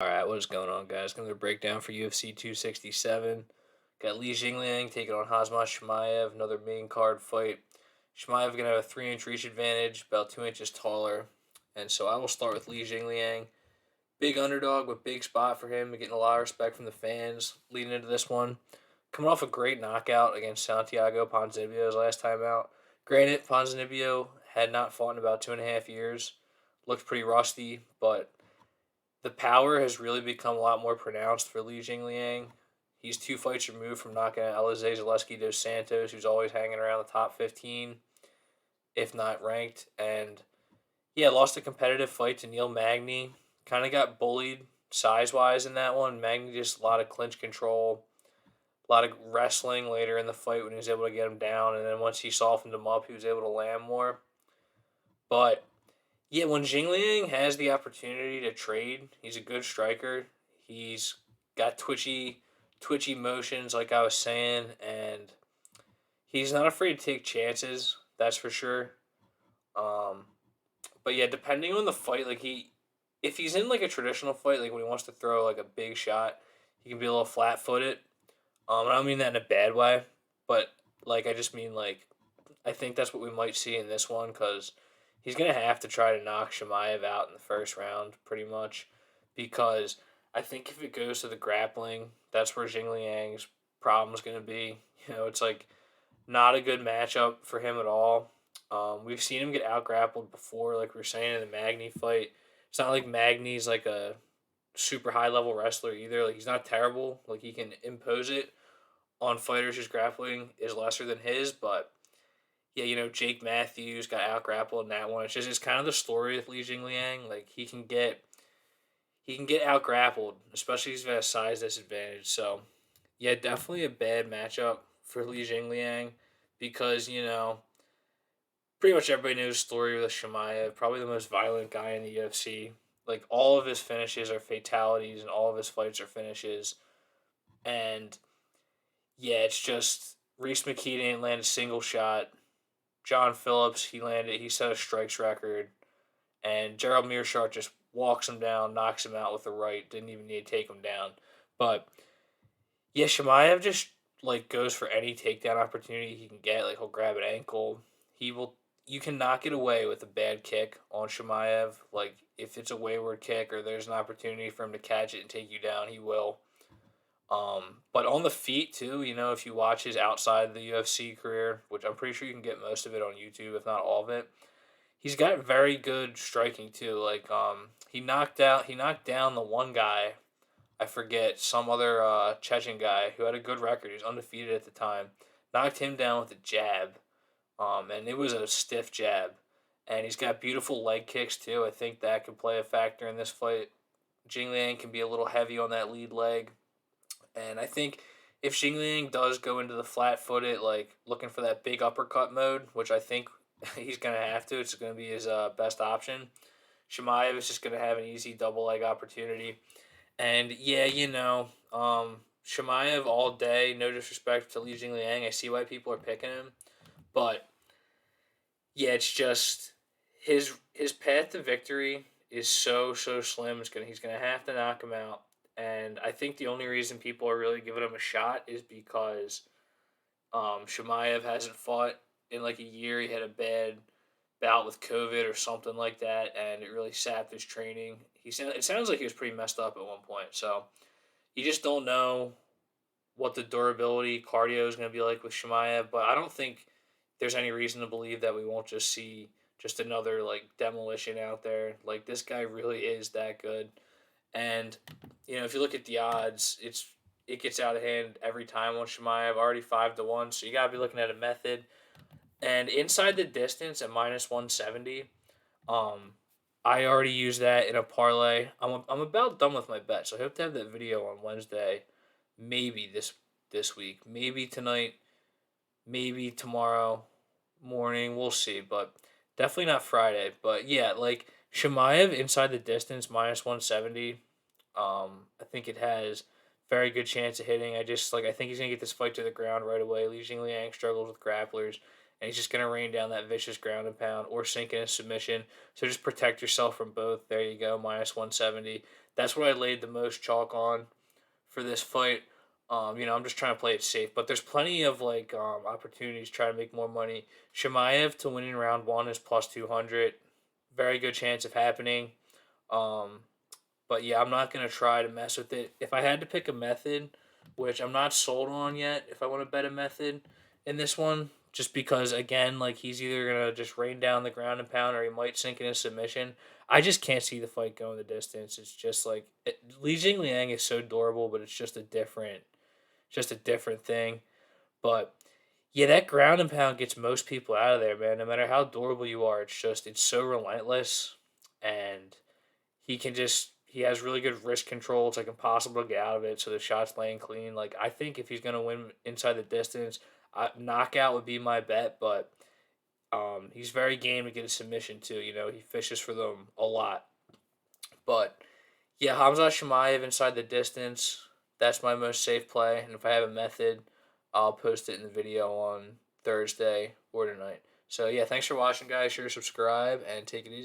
Alright, what is going on, guys? Going to breakdown for UFC 267. Got Li Jingliang taking on Khamzat Chimaev, another main card fight. Chimaev going to have a 3-inch reach advantage, about 2 inches taller. And so I will start with Li Jingliang. Big underdog with big spot for him, getting a lot of respect from the fans leading into this one. Coming off a great knockout against Santiago Ponzinibbio's last time out. Granted, Ponzinibbio had not fought in about 2.5 years. Looked pretty rusty, but the power has really become a lot more pronounced for Li Jingliang. He's 2 fights removed from knocking out Elizeu Zaleski dos Santos, who's always hanging around the top 15, if not ranked. And yeah, lost a competitive fight to Neil Magny. Kind of got bullied size wise in that one. Magny just a lot of clinch control, a lot of wrestling later in the fight when he was able to get him down. And then once he softened him up, he was able to land more. But yeah, when Jingliang has the opportunity to trade, he's a good striker. He's got twitchy motions, like I was saying, and he's not afraid to take chances. That's for sure. Um, but yeah, depending on the fight, if he's in like a traditional fight, like when he wants to throw like a big shot, he can be a little flat footed. I don't mean that in a bad way, but I just mean I think that's what we might see in this one because he's gonna have to try to knock Chimaev out in the first round, pretty much, because I think if it goes to the grappling, that's where Jingliang's problem's gonna be. It's not a good matchup for him at all. We've seen him get out grappled before, like we were saying in the Magny fight. It's not like Magny's like a super high level wrestler either. Like he's not terrible. Like he can impose it on fighters whose grappling is lesser than his, but yeah, Jake Matthews got out grappled in that one. It's kind of the story with Li Jingliang. Like he can get out grappled, especially if he's got a size disadvantage. So yeah, definitely a bad matchup for Li Jingliang because pretty much everybody knows the story with Shemaev, probably the most violent guy in the UFC. Like all of his finishes are fatalities, and all of his fights are finishes. And yeah, it's just Reese McKee didn't land a single shot. John Phillips, he set a strikes record, and Gerald Meerschaert just walks him down, knocks him out with the right. Didn't even need to take him down. But yeah, Shemaev just goes for any takedown opportunity he can get. Like he'll grab an ankle. He will. You can knock it away with a bad kick on Shemaev. Like if it's a wayward kick or there's an opportunity for him to catch it and take you down, he will. But on the feet too, if you watch his outside the UFC career, which I'm pretty sure you can get most of it on YouTube, if not all of it, he's got very good striking too. He knocked down the one guy, I forget, some other Chechen guy who had a good record. He was undefeated at the time. Knocked him down with a jab, and it was a stiff jab. And he's got beautiful leg kicks too. I think that could play a factor in this fight. Jingliang can be a little heavy on that lead leg. And I think if Xingliang does go into the flat footed, looking for that big uppercut mode, which I think he's going to have to, it's going to be his best option. Shemaev is just going to have an easy double leg opportunity. And yeah, Shemaev all day, no disrespect to Li Jingliang. I see why people are picking him. But yeah, it's just his path to victory is so slim. He's gonna have to knock him out. And I think the only reason people are really giving him a shot is because Shemaev hasn't fought in like a year. He had a bad bout with COVID or something like that, and it really sapped his training. It sounds like he was pretty messed up at one point. So you just don't know what the durability cardio is going to be like with Shemaev, but I don't think there's any reason to believe that we won't just see just another demolition out there. Like this guy really is that good. And if you look at the odds, it gets out of hand every time on Shemaev, already 5-1. So you gotta be looking at a method. And inside the distance at -170, um, I already used that in a parlay. I'm about done with my bet, so I hope to have that video on Wednesday, maybe this week, maybe tonight, maybe tomorrow morning. We'll see, but definitely not Friday. But yeah, Shemaev inside the distance -170. I think it has very good chance of hitting. I think he's gonna get this fight to the ground right away. Li Jingliang struggles with grapplers, and he's just gonna rain down that vicious ground and pound or sink in a submission. So just protect yourself from both. There you go, -170. That's what I laid the most chalk on for this fight. I'm just trying to play it safe, but there's plenty of like opportunities to try to make more money. Chimaev to win in round one is +200. Very good chance of happening. Um, but yeah, I'm not gonna try to mess with it. If I had to pick a method, which I'm not sold on yet, if I want to bet a method in this one, just because again, like he's either gonna just rain down the ground and pound, or he might sink in a submission. I just can't see the fight going the distance. It's just like Li Jingliang is so durable, but it's just a different thing. But yeah, that ground and pound gets most people out of there, man. No matter how durable you are, it's so relentless, and he has really good wrist control. It's like impossible to get out of it. So the shot's laying clean. Like I think if he's gonna win inside the distance, knockout would be my bet. But he's very game to get a submission too. He fishes for them a lot. But yeah, Hamza Shemaev inside the distance. That's my most safe play. And if I have a method, I'll post it in the video on Thursday or tonight. So yeah, thanks for watching, guys. Sure, subscribe and take it easy.